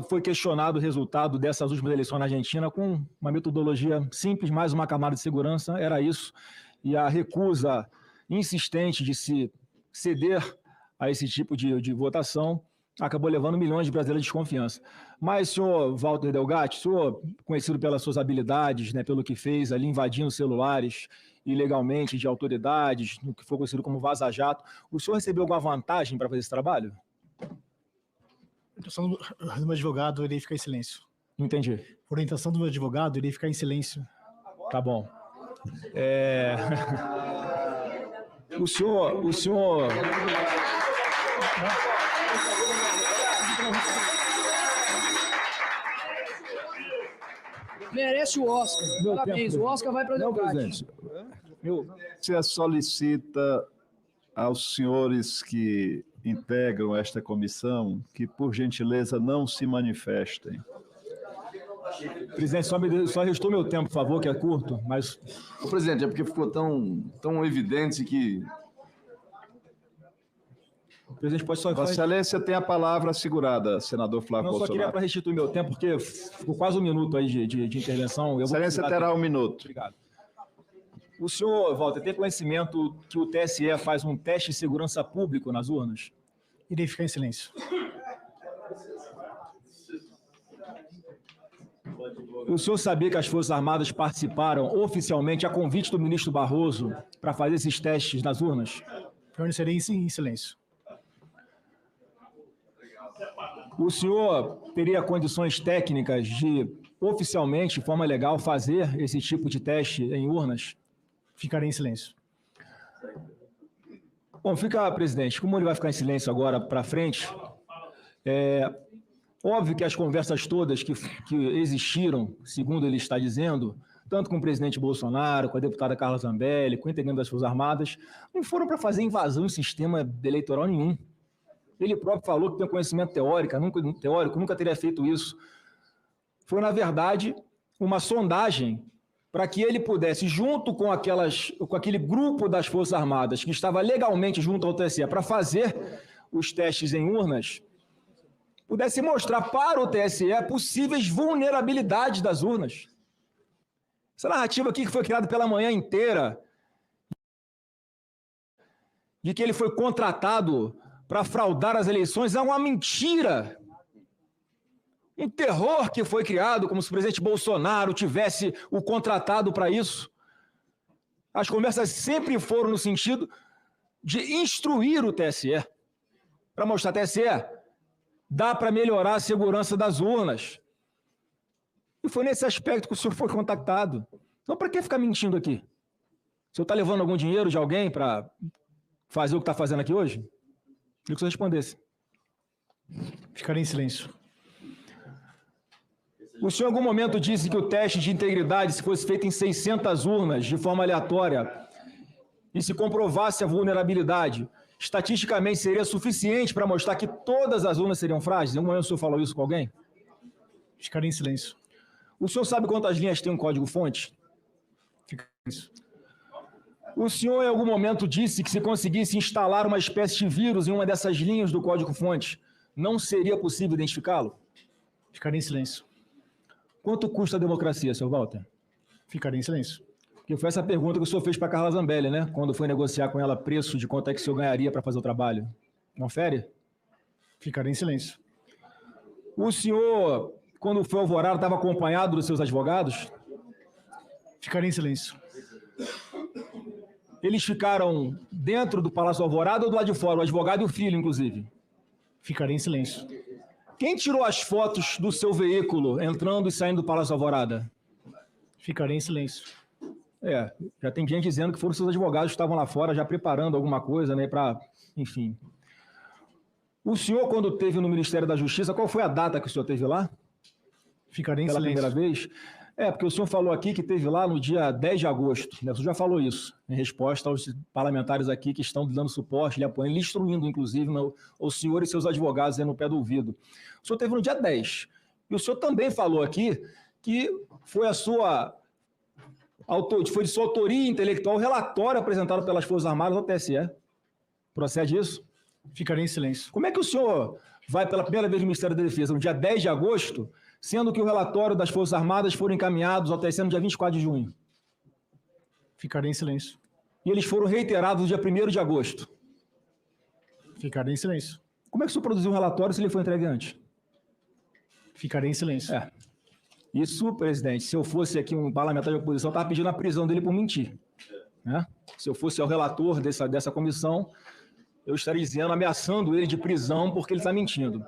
foi questionado o resultado dessas últimas eleições na Argentina com uma metodologia simples, mais uma camada de segurança, era isso. E a recusa insistente de se ceder a esse tipo de votação acabou levando milhões de brasileiros de desconfiança. Mas, senhor Walter Delgatti, senhor conhecido pelas suas habilidades, né, pelo que fez ali invadindo celulares ilegalmente de autoridades, no que foi conhecido como vaza-jato, o senhor recebeu alguma vantagem para fazer esse trabalho? A orientação do meu advogado, ele fica em silêncio. Não entendi. Por orientação do meu advogado, ele fica em silêncio. Tá bom. O senhor... Merece o Oscar. Parabéns, o Oscar vai para o Delgatti. Você solicita aos senhores que integram esta comissão que, por gentileza, não se manifestem. Presidente, só restou meu tempo, por favor, que é curto, mas... Ô, presidente, é porque ficou tão evidente que... O presidente pode só... Vossa Excelência tem a palavra assegurada, senador Flávio Bolsonaro. Não, só queria para restituir meu tempo, porque ficou quase um minuto aí de intervenção. Vossa Excelência terá um minuto. Obrigado. O senhor, Walter, tem conhecimento que o TSE faz um teste de segurança público nas urnas? Irei ficar em silêncio. O senhor sabia que as Forças Armadas participaram oficialmente a convite do ministro Barroso para fazer esses testes nas urnas? Permanecerei em silêncio. O senhor teria condições técnicas de, oficialmente, de forma legal, fazer esse tipo de teste em urnas? Ficarei em silêncio. Bom, presidente, como ele vai ficar em silêncio agora para frente, óbvio que as conversas todas que existiram, segundo ele está dizendo, tanto com o presidente Bolsonaro, com a deputada Carla Zambelli, com o integrante das Forças Armadas, não foram para fazer invasão em sistema eleitoral nenhum. Ele próprio falou que tem conhecimento teórico, nunca teria feito isso. Foi, na verdade, uma sondagem para que ele pudesse, junto com aquele grupo das Forças Armadas que estava legalmente junto ao TSE para fazer os testes em urnas, pudesse mostrar para o TSE possíveis vulnerabilidades das urnas. Essa narrativa aqui que foi criada pela manhã inteira, de que ele foi contratado para fraudar as eleições, é uma mentira. Um terror que foi criado, como se o presidente Bolsonaro tivesse o contratado para isso. As conversas sempre foram no sentido de instruir o TSE, para mostrar, TSE, dá para melhorar a segurança das urnas. E foi nesse aspecto que o senhor foi contactado. Então, para que ficar mentindo aqui? O senhor está levando algum dinheiro de alguém para fazer o que está fazendo aqui hoje? Queria que o senhor respondesse. Ficarei em silêncio. O senhor em algum momento disse que o teste de integridade, se fosse feito em 600 urnas, de forma aleatória, e se comprovasse a vulnerabilidade, estatisticamente seria suficiente para mostrar que todas as urnas seriam frágeis? Em algum momento o senhor falou isso com alguém? Ficarei em silêncio. O senhor sabe quantas linhas tem um código-fonte? Ficarei em silêncio. O senhor em algum momento disse que se conseguisse instalar uma espécie de vírus em uma dessas linhas do código-fonte, não seria possível identificá-lo? Ficarei em silêncio. Quanto custa a democracia, senhor Walter? Ficarei em silêncio. Porque foi essa pergunta que o senhor fez para a Carla Zambelli, né? Quando foi negociar com ela preço de quanto é que o senhor ganharia para fazer o trabalho. Confere? Ficarei em silêncio. O senhor, quando foi alvorado, estava acompanhado dos seus advogados? Ficarei em silêncio. Eles ficaram dentro do Palácio Alvorada ou do lado de fora? O advogado e o filho, inclusive. Ficarei em silêncio. Quem tirou as fotos do seu veículo entrando e saindo do Palácio Alvorada? Ficarei em silêncio. Já tem gente dizendo que foram seus advogados que estavam lá fora já preparando alguma coisa, né, para, enfim. O senhor, quando esteve no Ministério da Justiça, qual foi a data que o senhor esteve lá? Ficarei em Pela silêncio. primeira vez? Porque o senhor falou aqui que esteve lá no dia 10 de agosto, né? O senhor já falou isso, em resposta aos parlamentares aqui que estão dando suporte, lhe apoiando, lhe instruindo, inclusive, o senhor e seus advogados aí no pé do ouvido. O senhor esteve no dia 10. E o senhor também falou aqui que foi foi de sua autoria intelectual o relatório apresentado pelas Forças Armadas ao TSE. Procede isso? Ficarei em silêncio. Como é que o senhor vai pela primeira vez no Ministério da Defesa no dia 10 de agosto, sendo que o relatório das Forças Armadas foram encaminhados ao TSE no dia 24 de junho. Ficarei em silêncio. E eles foram reiterados no dia 1º de agosto. Ficarei em silêncio. Como é que o senhor produziu um relatório se ele foi entregue antes? Ficarei em silêncio. Isso, presidente, se eu fosse aqui um parlamentar de oposição, eu estava pedindo a prisão dele por mentir. Né? Se eu fosse o relator dessa comissão, eu estaria dizendo, ameaçando ele de prisão porque ele está mentindo.